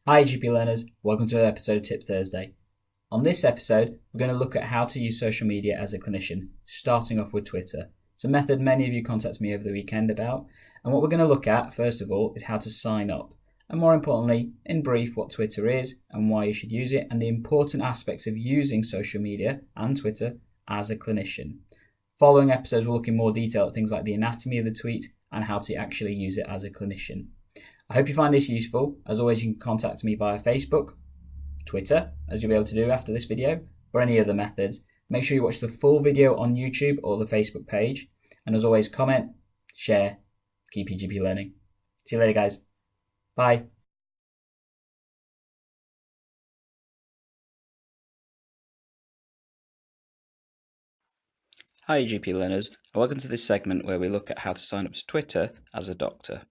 Hi GP learners, welcome to another episode of Tip Thursday. On this episode, we're going to look at how to use social media as a clinician, starting off with Twitter. It's a method many of you contacted me over the weekend about, and what we're going to look at, first of all, is how to sign up, and more importantly, in brief, what Twitter is and why you should use it, and the important aspects of using social media and Twitter as a clinician. Following episodes, we'll look in more detail at things like the anatomy of the tweet and how to actually use it as a clinician. I hope you find this useful. As always, you can contact me via Facebook, Twitter, as you'll be able to do after this video, or any other methods. Make sure you watch the full video on YouTube or the Facebook page. And as always, comment, share, keep EGP learning. See you later, guys. Bye. Hi GP learners, and welcome to this segment where we look at how to sign up to Twitter as a doctor.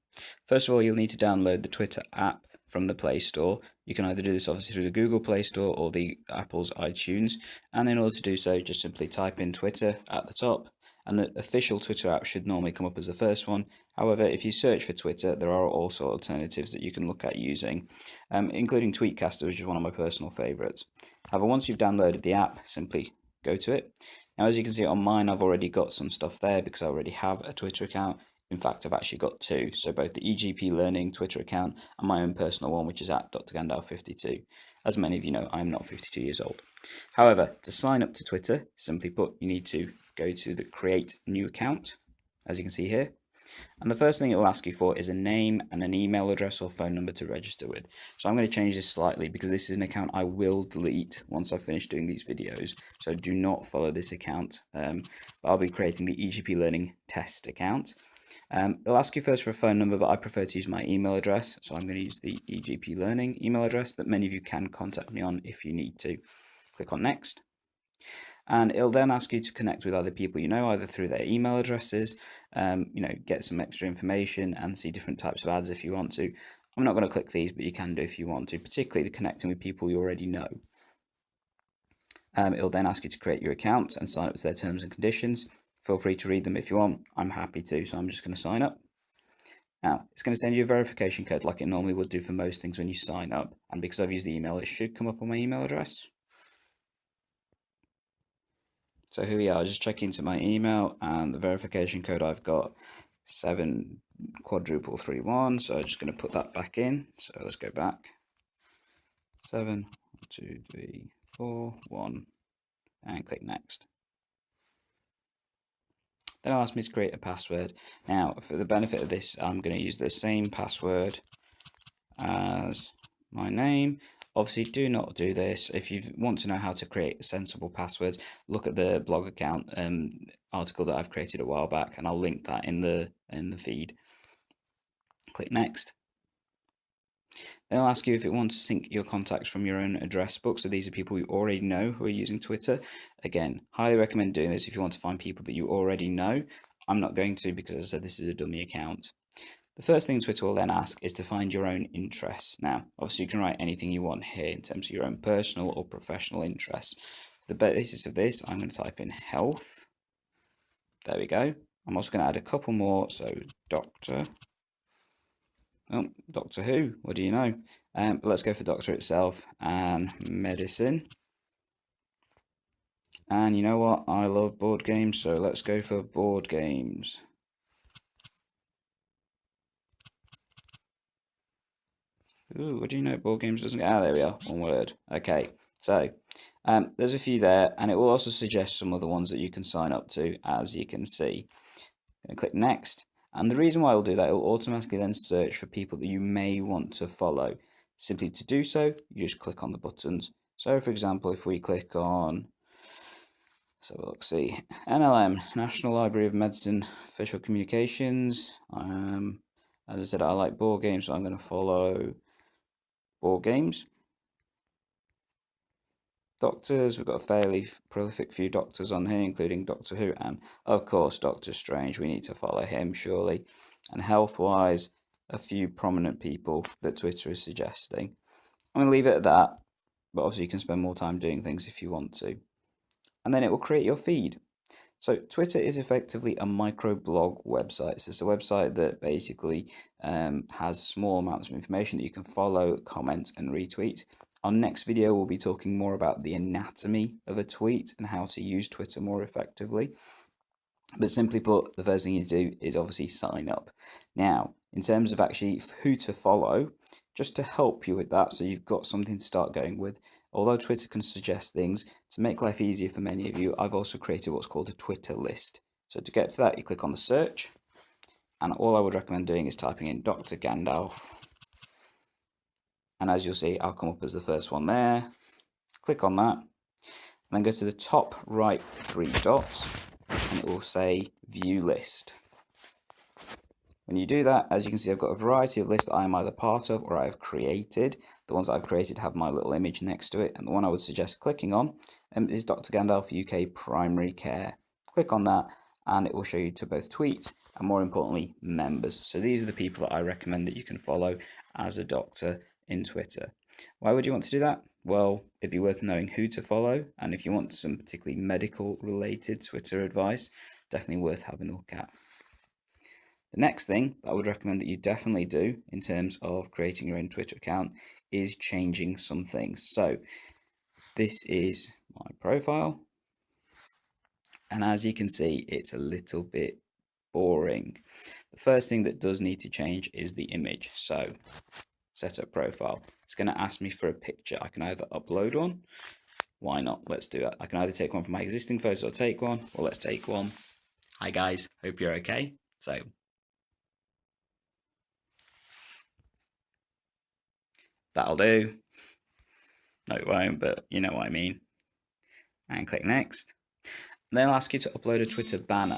First of all, you'll need to download the Twitter app from the Play Store. You can either do this obviously through the Google Play Store or the Apple's iTunes, and in order to do so, just simply type in Twitter at the top, and the official Twitter app should normally come up as the first one. However, if you search for Twitter, there are also alternatives that you can look at using, including Tweetcaster, which is one of my personal favourites. However, once you've downloaded the app, simply go to it. Now, as you can see on mine, I've already got some stuff there because I already have a Twitter account. In fact, I've actually got two, so both the EGP Learning Twitter account and my own personal one, which is at Dr. Gandalf52. As many of you know, I'm not 52 years old. However, to sign up to Twitter, simply put, you need to go to the Create New Account, as you can see here. And the first thing it will ask you for is a name and an email address or phone number to register with. So I'm going to change this slightly because this is an account I will delete once I finish doing these videos. So do not follow this account. I'll be creating the EGP Learning Test account. It'll ask you first for a phone number, but I prefer to use my email address. So I'm going to use the EGP Learning email address that many of you can contact me on if you need to. Click on Next. And it'll then ask you to connect with other people you know, either through their email addresses, get some extra information and see different types of ads if you want to. I'm not going to click these, but you can do if you want to, particularly the connecting with people you already know. It'll then ask you to create your account and sign up to their terms and conditions. Feel free to read them if you want. I'm happy to, so I'm just going to sign up. Now, it's going to send you a verification code like it normally would do for most things when you sign up. And because I've used the email, it should come up on my email address. So here we are, just checking into my email, and the verification code I've got 73331. So I'm just going to put that back in. So let's go back. 72341 and click next. Then it'll ask me to create a password. Now, for the benefit of this, I'm going to use the same password as my name. Obviously, do not do this. If you want to know how to create sensible passwords, look at the blog account article that I've created a while back, and I'll link that in the feed. Click Next. Then I'll ask you if it wants to sync your contacts from your own address book. So these are people you already know who are using Twitter. Again, highly recommend doing this if you want to find people that you already know. I'm not going to because, as I said, this is a dummy account. The first thing Twitter will then ask is to find your own interests. Now, obviously you can write anything you want here in terms of your own personal or professional interests. For the basis of this, I'm going to type in health. There we go. I'm also going to add a couple more, so doctor. Oh, Doctor Who, what do you know? But let's go for doctor itself and medicine. And you know what? I love board games, so let's go for board games. Ooh, what do you know? Board games doesn't get. Ah, there we are. One word. Okay. So there's a few there, and it will also suggest some other ones that you can sign up to, as you can see. I'm going to click next. And the reason why it will do that, it will automatically then search for people that you may want to follow. Simply to do so, you just click on the buttons. So for example, if we click on, let's have a look, see, NLM, National Library of Medicine, Official Communications. As I said, I like board games, so I'm going to follow board games. Doctors, we've got a fairly prolific few doctors on here, including Doctor Who and, of course, Doctor Strange. We need to follow him, surely. And health-wise, a few prominent people that Twitter is suggesting. I'm going to leave it at that, but obviously you can spend more time doing things if you want to. And then it will create your feed. So Twitter is effectively a microblog website. So it's a website that basically has small amounts of information that you can follow, comment, and retweet. Our next video will be talking more about the anatomy of a tweet and how to use Twitter more effectively. But simply put, the first thing you do is obviously sign up. Now, in terms of actually who to follow, just to help you with that, so you've got something to start going with, although Twitter can suggest things, to make life easier for many of you, I've also created what's called a Twitter list. So to get to that, you click on the search, and all I would recommend doing is typing in Dr. Gandalf. And as you'll see, I'll come up as the first one there. Click on that, and then go to the top right 3 dots, and it will say View List. When you do that, as you can see, I've got a variety of lists I am either part of or I have created. The ones that I've created have my little image next to it, and the one I would suggest clicking on is Dr. Gandalf UK Primary Care. Click on that, and it will show you to both tweets and, more importantly, members. So these are the people that I recommend that you can follow as a doctor in Twitter. Why would you want to do that? Well, it'd be worth knowing who to follow, and if you want some particularly medical related Twitter advice, definitely worth having a look at. The next thing that I would recommend that you definitely do in terms of creating your own Twitter account is changing some things. So this is my profile, and as you can see, it's a little bit boring. The first thing that does need to change is the image. So set up profile. It's going to ask me for a picture. I can either upload one. Why not? Let's do it. I can either take one from my existing photos or take one. Well, let's take one. Hi guys, hope you're okay. So that'll do. No, it won't, but you know what I mean. And click next. They'll ask you to upload a Twitter banner.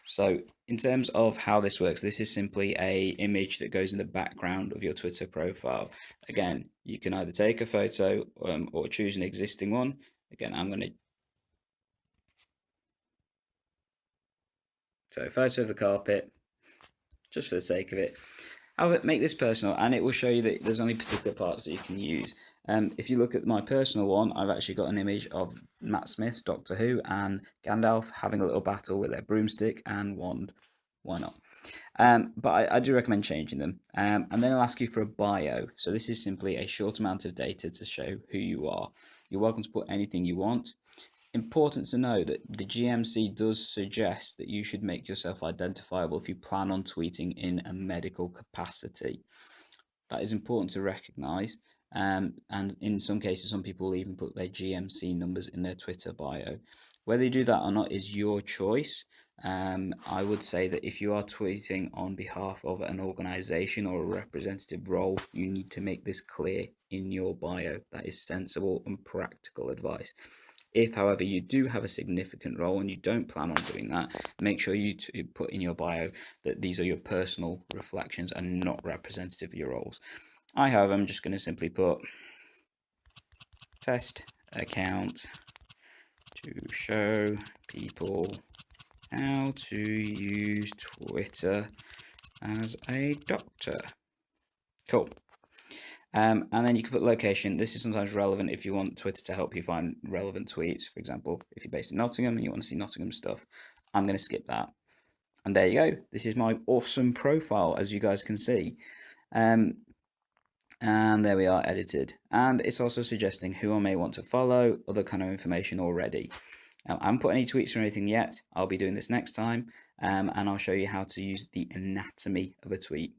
So in terms of how this works, this is simply a image that goes in the background of your Twitter profile. Again, you can either take a photo or choose an existing one. Again, I'm going to... So a photo of the carpet, just for the sake of it. However, make this personal, and it will show you that there's only particular parts that you can use. If you look at my personal one, I've actually got an image of Matt Smith's Doctor Who and Gandalf having a little battle with their broomstick and wand. Why not? But I do recommend changing them. And then it'll ask you for a bio. So this is simply a short amount of data to show who you are. You're welcome to put anything you want. Important to know that the GMC does suggest that you should make yourself identifiable if you plan on tweeting in a medical capacity. That is important to recognise, and in some cases some people will even put their GMC numbers in their Twitter bio. Whether you do that or not is your choice. I would say that if you are tweeting on behalf of an organisation or a representative role, you need to make this clear in your bio. That is sensible and practical advice. If, however, you do have a significant role and you don't plan on doing that, make sure you put in your bio that these are your personal reflections and not representative of your roles. I, however, am just going to simply put test account to show people how to use Twitter as a doctor. Cool. And then you can put location. This is sometimes relevant if you want Twitter to help you find relevant tweets. For example, if you're based in Nottingham and you want to see Nottingham stuff, I'm going to skip that. And there you go. This is my awesome profile, as you guys can see. And there we are, edited. And it's also suggesting who I may want to follow, other kind of information already. I haven't put any tweets or anything yet. I'll be doing this next time. And I'll show you how to use the anatomy of a tweet.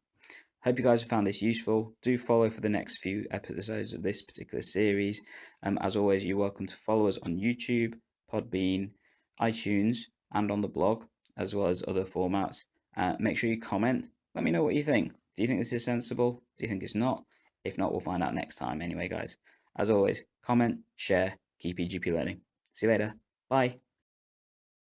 Hope you guys have found this useful. Do follow for the next few episodes of this particular series. As always, you're welcome to follow us on YouTube, Podbean, iTunes, and on the blog, as well as other formats. Make sure you comment. Let me know what you think. Do you think this is sensible? Do you think it's not? If not, we'll find out next time. Anyway, guys, as always, comment, share, keep EGP learning. See you later. Bye.